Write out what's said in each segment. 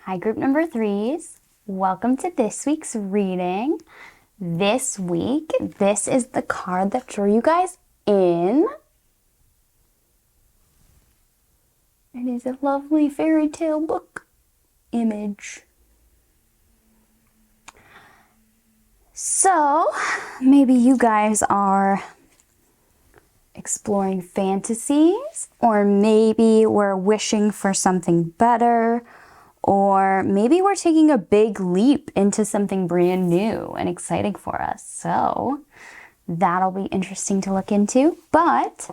Hi, group number threes. Welcome to this week's reading. This week, this is the card that drew you guys in. It is a lovely fairy tale book image. So, maybe you guys are exploring fantasies, or maybe we're wishing for something better, or maybe we're taking a big leap into something brand new and exciting for us. So that'll be interesting to look into. But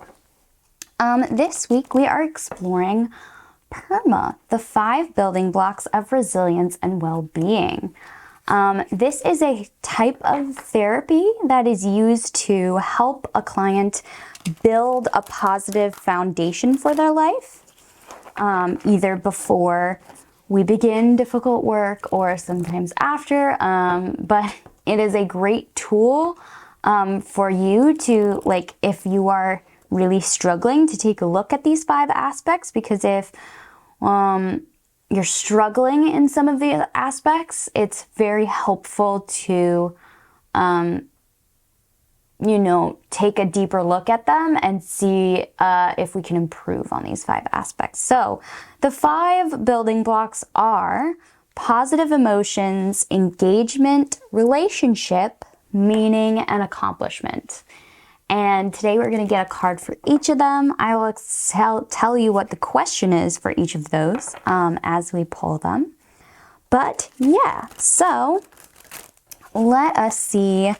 this week we are exploring Perma, the 5 building blocks of resilience and well-being. This is a type of therapy that is used to help a client build a positive foundation for their life, either before we begin difficult work or sometimes after, but it is a great tool for you to, like, if you are really struggling, to take a look at these 5 aspects, because if you're struggling in some of the aspects, it's very helpful to take a deeper look at them and see if we can improve on these 5 aspects. So the 5 building blocks are positive emotions, engagement, relationship, meaning, and accomplishment. And today we're going to get a card for each of them. I will tell you what the question is for each of those as we pull them. But yeah, so let us see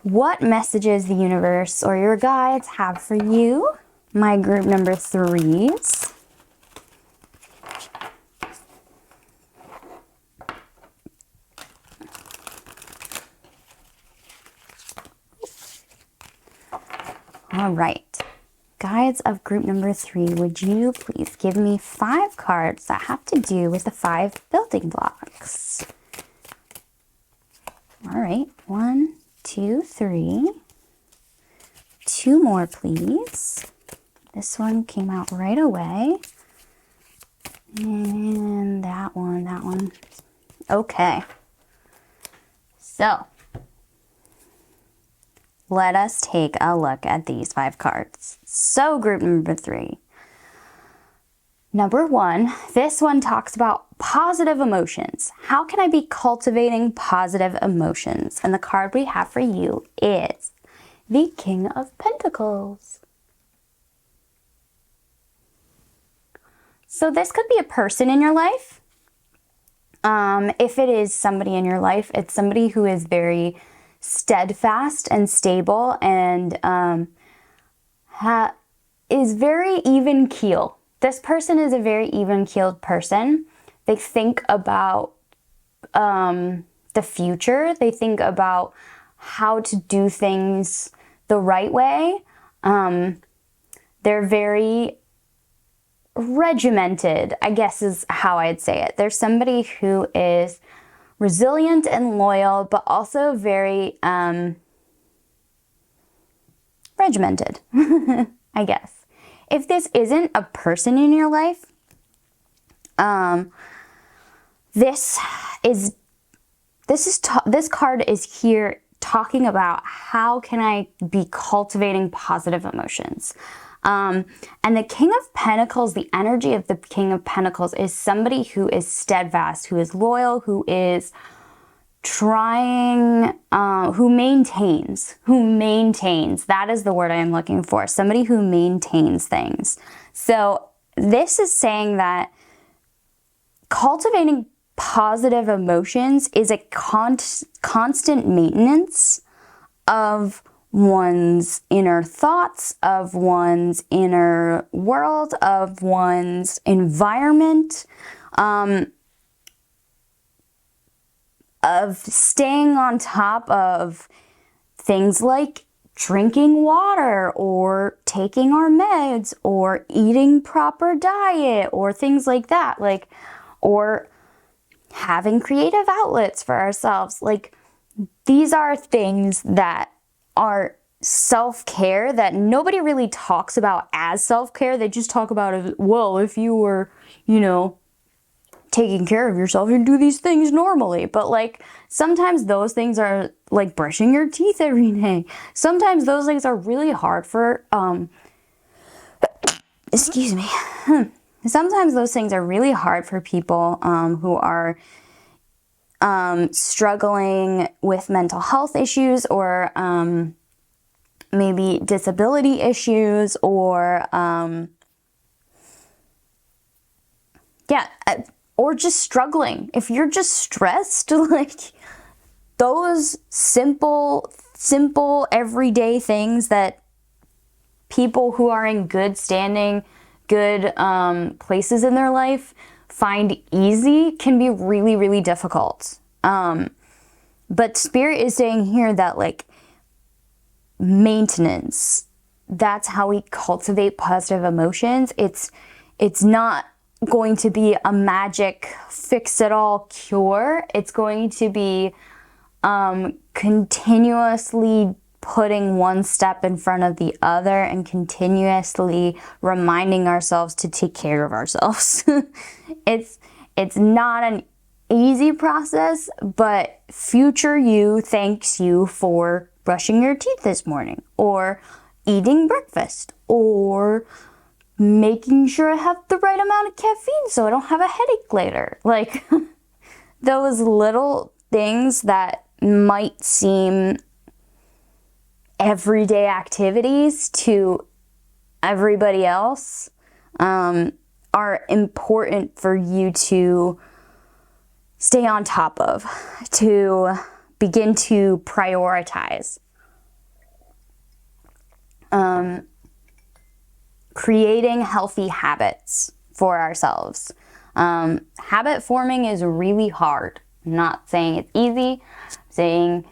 what messages the universe or your guides have for you, my group number 3s. All right, guides of group number 3, would you please give me 5 cards that have to do with the 5 building blocks? All right, 1, 2, 3. 2 more, please. This one came out right away. And that one. Okay. So, let us take a look at these 5 cards. So, group number 3. Number 1, this one talks about positive emotions. How can I be cultivating positive emotions? And the card we have for you is the King of Pentacles. So this could be a person in your life. If it is somebody in your life, it's somebody who is very steadfast and stable and is very even keel. This person is a very even-keeled person. They think about the future. They think about how to do things the right way. They're very regimented, I guess is how I'd say it. There's somebody who is resilient and loyal, but also very regimented, I guess. If this isn't a person in your life, this card is here talking about how can I be cultivating positive emotions. And the King of Pentacles, the energy of the King of Pentacles is somebody who is steadfast, who is loyal, who is trying, who maintains. That is the word I am looking for. Somebody who maintains things. So this is saying that cultivating positive emotions is a constant maintenance of one's inner thoughts, of one's inner world, of one's environment, of staying on top of things like drinking water or taking our meds or eating proper diet or things like that, or having creative outlets for ourselves. Like, these are things that are self-care that nobody really talks about as self-care. They just talk about it, well, if you were, taking care of yourself and do these things normally. But like sometimes those things are like brushing your teeth every day. Sometimes those things are really hard for, excuse me. Sometimes those things are really hard for people who are struggling with mental health issues or maybe disability issues or or just struggling. If you're just stressed, like those simple everyday things that people who are in good standing, good places in their life find easy can be really, really difficult. But Spirit is saying here that like maintenance, that's how we cultivate positive emotions. It's not going to be a magic fix-it-all cure. It's going to be continuously putting one step in front of the other and continuously reminding ourselves to take care of ourselves. It's not an easy process, but future you thanks you for brushing your teeth this morning, or eating breakfast, or making sure I have the right amount of caffeine so I don't have a headache later. Like those little things that might seem everyday activities to everybody else are important for you to stay on top of, to begin to prioritize. Creating healthy habits for ourselves. Habit forming is really hard. I'm not saying it's easy. I'm saying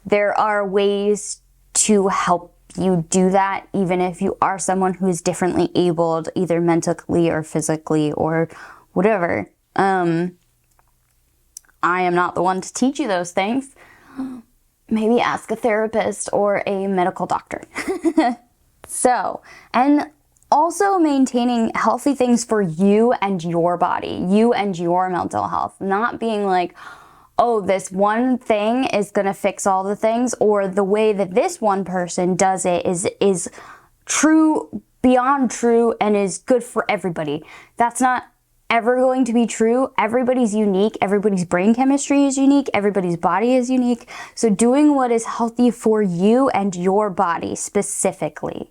there are ways to help you do that, even if you are someone who is differently abled, either mentally or physically or whatever. I am not the one to teach you those things. Maybe ask a therapist or a medical doctor. So, and also maintaining healthy things for you and your body, you and your mental health. Not being like, oh, this one thing is going to fix all the things, or the way that this one person does it is true, beyond true, and is good for everybody. That's not ever going to be true. Everybody's unique. Everybody's brain chemistry is unique. Everybody's body is unique. So doing what is healthy for you and your body specifically.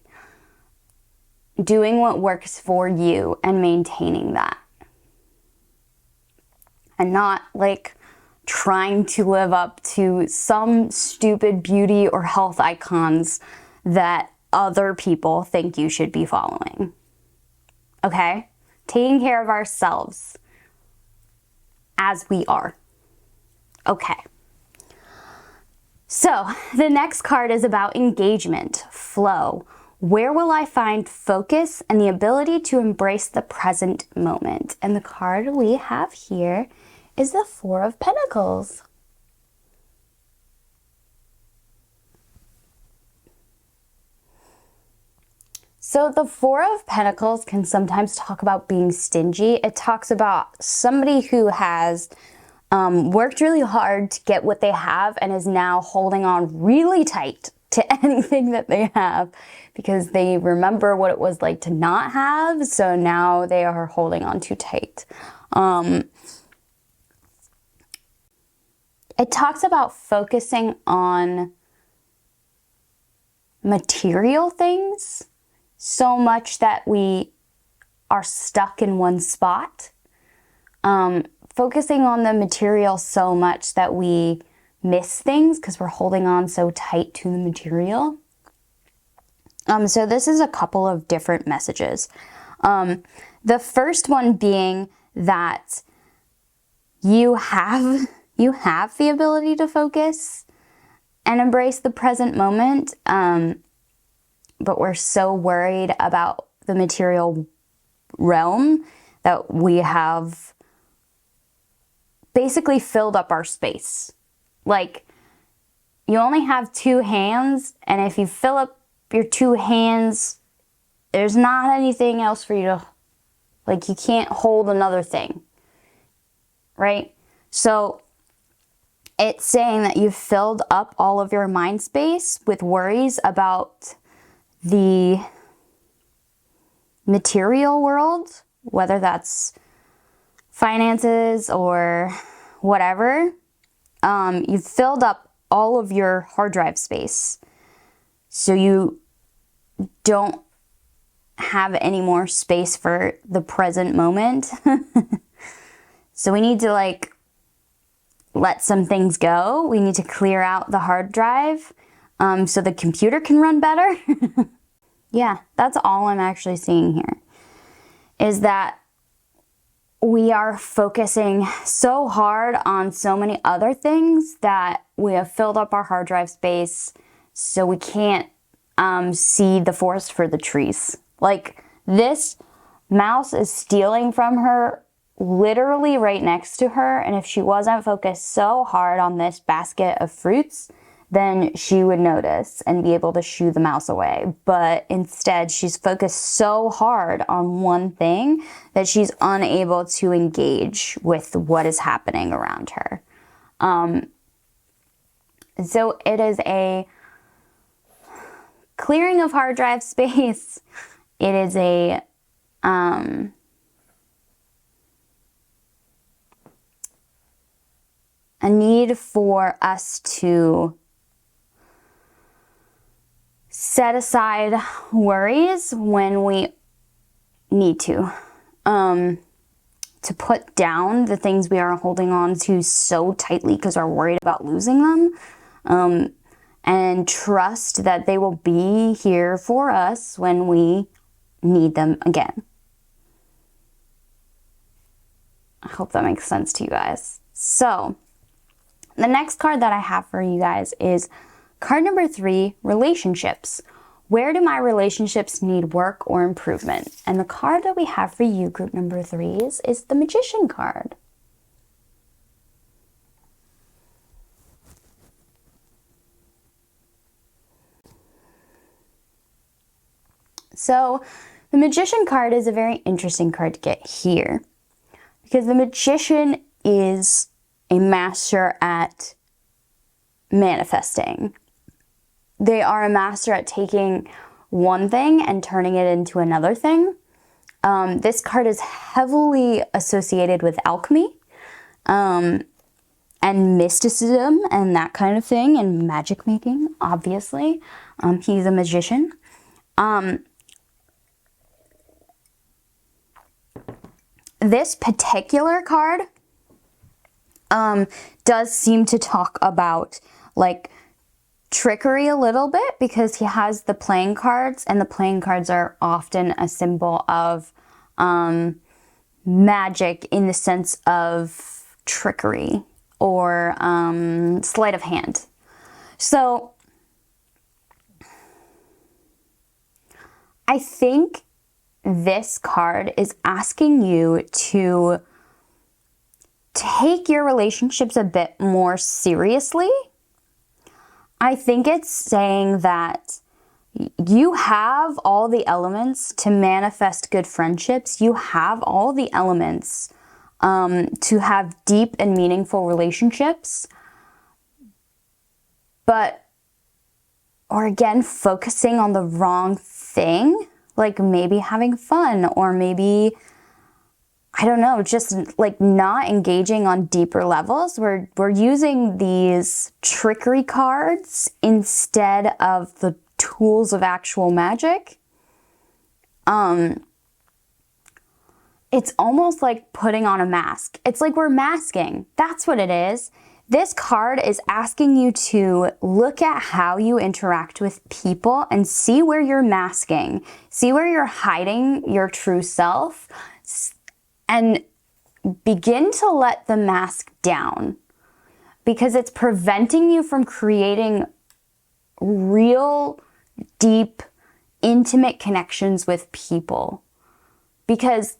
Doing what works for you and maintaining that. And not like trying to live up to some stupid beauty or health icons that other people think you should be following. Okay? Taking care of ourselves as we are. Okay. So the next card is about engagement, flow. Where will I find focus and the ability to embrace the present moment? And the card we have here is the Four of Pentacles. So the Four of Pentacles can sometimes talk about being stingy. It talks about somebody who has worked really hard to get what they have and is now holding on really tight to anything that they have because they remember what it was like to not have. So now they are holding on too tight. It talks about focusing on material things so much that we are stuck in one spot. Focusing on the material so much that we miss things because we're holding on so tight to the material. So this is a couple of different messages. The first one being that you have the ability to focus and embrace the present moment, but we're so worried about the material realm that we have basically filled up our space. Like, you only have two hands, and if you fill up your two hands, there's not anything else for you to, like, you can't hold another thing. right? So it's saying that you've filled up all of your mind space with worries about the material world, whether that's finances or whatever. You've filled up all of your hard drive space. So you don't have any more space for the present moment. So we need to like let some things go. We need to clear out the hard drive so the computer can run better. Yeah, that's all I'm actually seeing here, is that we are focusing so hard on so many other things that we have filled up our hard drive space so we can't see the forest for the trees. Like, this mouse is stealing from her literally right next to her, and if she wasn't focused so hard on this basket of fruits, then she would notice and be able to shoo the mouse away. But instead, she's focused so hard on one thing that she's unable to engage with what is happening around her. So it is a clearing of hard drive space. It is a need for us to set aside worries when we need to put down the things we are holding on to so tightly because we're worried about losing them, and trust that they will be here for us when we need them again. I hope that makes sense to you guys. So the next card that I have for you guys is card number 3, relationships. Where do my relationships need work or improvement? And the card that we have for you, group number 3s, is the Magician card. So the Magician card is a very interesting card to get here, because the Magician is a master at manifesting. They are a master at taking one thing and turning it into another thing. This card is heavily associated with alchemy and mysticism and that kind of thing, and magic making, obviously. He's a magician. This particular card does seem to talk about like trickery a little bit, because he has the playing cards, and the playing cards are often a symbol of magic in the sense of trickery or sleight of hand. So I think this card is asking you to take your relationships a bit more seriously. I think it's saying that you have all the elements to manifest good friendships. You have all the elements to have deep and meaningful relationships. But, or again, focusing on the wrong thing, like maybe having fun, or maybe, I don't know, just like not engaging on deeper levels. We're using these trickery cards instead of the tools of actual magic. It's almost like putting on a mask. It's like we're masking. That's what it is. This card is asking you to look at how you interact with people and see where you're masking. See where you're hiding your true self, and begin to let the mask down, because it's preventing you from creating real, deep, intimate connections with people. Because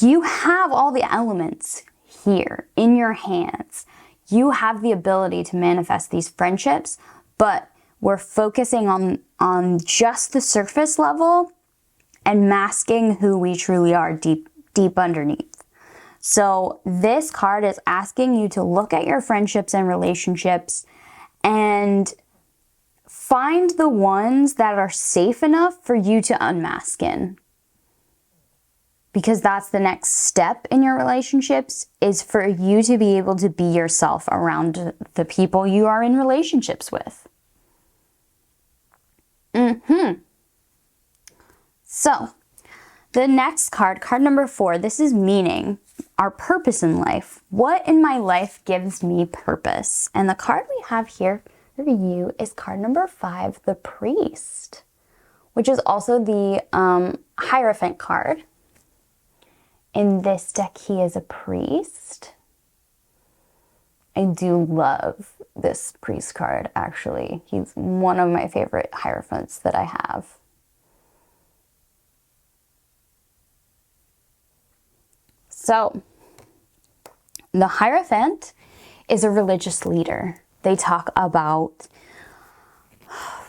you have all the elements here in your hands. You have the ability to manifest these friendships, but we're focusing on just the surface level and masking who we truly are deep underneath. So this card is asking you to look at your friendships and relationships and find the ones that are safe enough for you to unmask in. Because that's the next step in your relationships, is for you to be able to be yourself around the people you are in relationships with. So, the next card, card number 4, this is meaning, our purpose in life. What in my life gives me purpose? And the card we have here for you is card number 5, the priest, which is also the Hierophant card. In this deck, he is a priest. I do love this priest card, actually. He's one of my favorite Hierophants that I have. So, the Hierophant is a religious leader. They talk about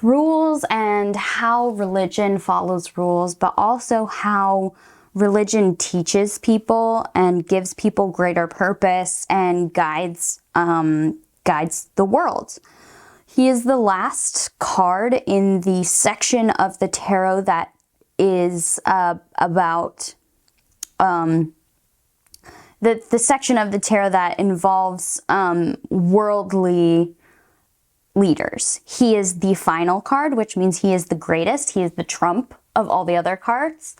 rules and how religion follows rules, but also how religion teaches people and gives people greater purpose and guides the world. He is the last card in the section of the tarot that is about the section of the tarot that involves worldly leaders. He is the final card, which means he is the greatest. He is the trump of all the other cards.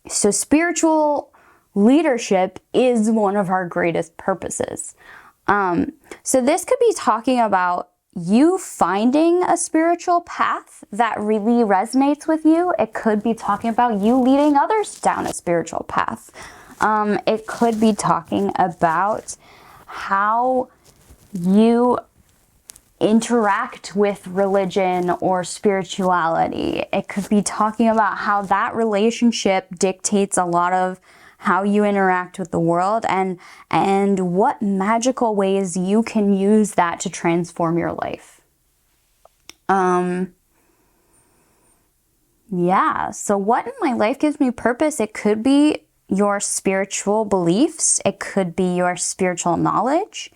So spiritual leadership is one of our greatest purposes. So this could be talking about you finding a spiritual path that really resonates with you. It could be talking about you leading others down a spiritual path. It could be talking about how you interact with religion or spirituality. It could be talking about how that relationship dictates a lot of how you interact with the world and what magical ways you can use that to transform your life. Yeah, so what in my life gives me purpose? It could be your spiritual beliefs. It could be your spiritual knowledge.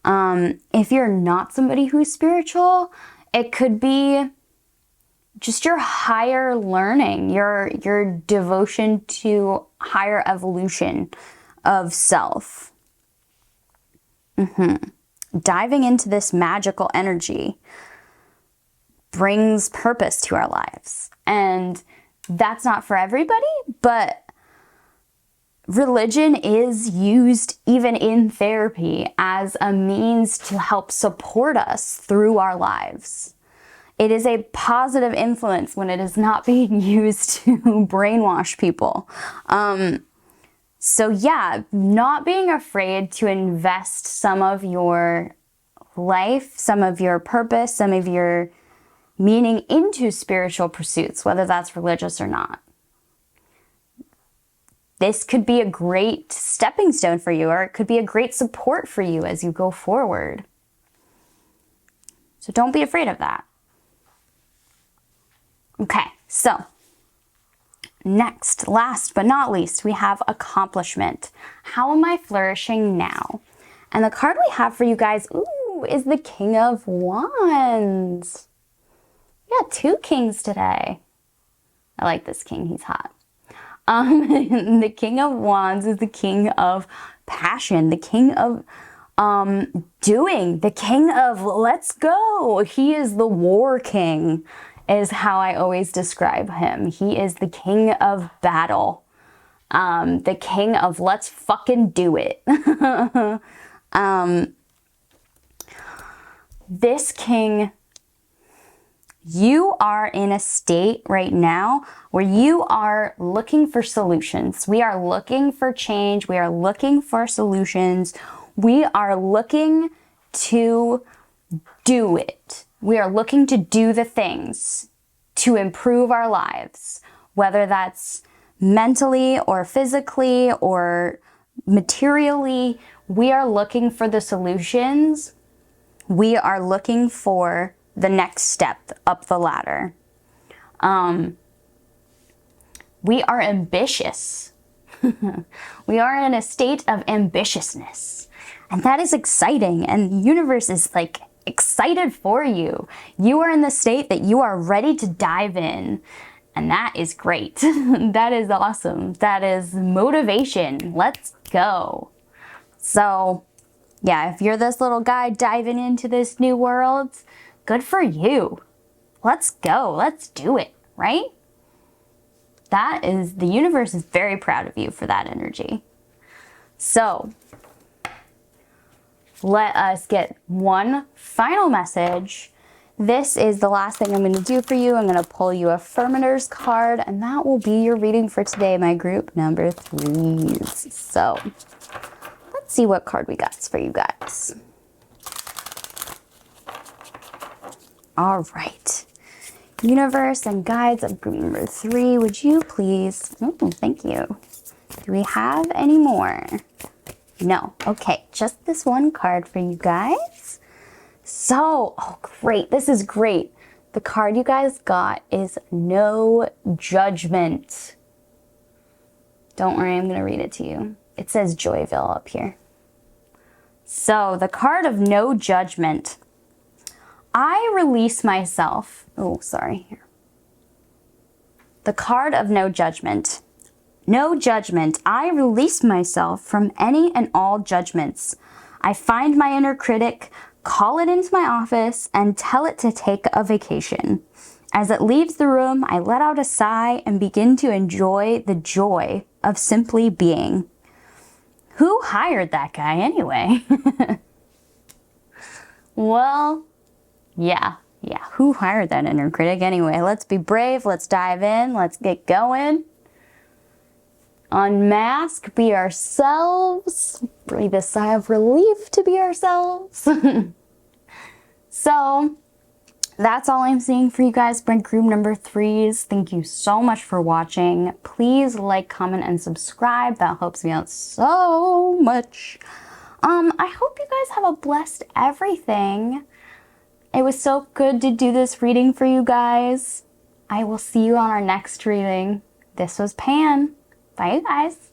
If you're not somebody who's spiritual, it could be just your higher learning, your devotion to higher evolution of self. Diving into this magical energy brings purpose to our lives. And that's not for everybody, but religion is used even in therapy as a means to help support us through our lives. It is a positive influence when it is not being used to brainwash people. So yeah, not being afraid to invest some of your life, some of your purpose, some of your meaning into spiritual pursuits, whether that's religious or not. This could be a great stepping stone for you, or it could be a great support for you as you go forward. So don't be afraid of that. Okay, so next, last but not least, we have accomplishment. How am I flourishing now? And the card we have for you guys, is the King of Wands. We got 2 kings today. I like this king, he's hot. The King of Wands is the king of passion, the king of doing, the king of let's go. He is the war king, is how I always describe him. He is the king of battle, the king of let's fucking do it. This king, you are in a state right now where you are looking for solutions. We are looking for change. We are looking for solutions. We are looking to do it. We are looking to do the things to improve our lives, whether that's mentally or physically or materially. We are looking for the solutions. We are looking for the next step up the ladder. We are ambitious. We are in a state of ambitiousness. And that is exciting. And the universe is like excited for you. You are in the state that you are ready to dive in. And that is great. That is awesome. That is motivation. Let's go. So yeah, if you're this little guy diving into this new world, good for you. Let's go. Let's do it, right? The universe is very proud of you for that energy. So let us get one final message. This is the last thing I'm going to do for you. I'm going to pull you a Affirmators card, and that will be your reading for today, my group number 3s. So let's see what card we got for you guys. All right. Universe and guides of group number 3, would you please? Oh, thank you. Do we have any more? No. Okay, just this one card for you guys. So, oh great, this is great. The card you guys got is No Judgment. Don't worry, I'm going to read it to you. It says Joyville up here. So, the card of No Judgment. I release myself. Oh, sorry. Here. The card of No Judgment. No judgment. I release myself from any and all judgments. I find my inner critic, call it into my office, and tell it to take a vacation. As it leaves the room, I let out a sigh and begin to enjoy the joy of simply being. Who hired that guy anyway? Well, yeah, who hired that inner critic anyway? Let's be brave, let's dive in, let's get going. Unmask, be ourselves, breathe a sigh of relief to be ourselves. So, that's all I'm seeing for you guys, my group number 3s. Thank you so much for watching. Please like, comment, and subscribe. That helps me out so much. I hope you guys have a blessed everything. It was so good to do this reading for you guys. I will see you on our next reading. This was Pan. Bye, you guys.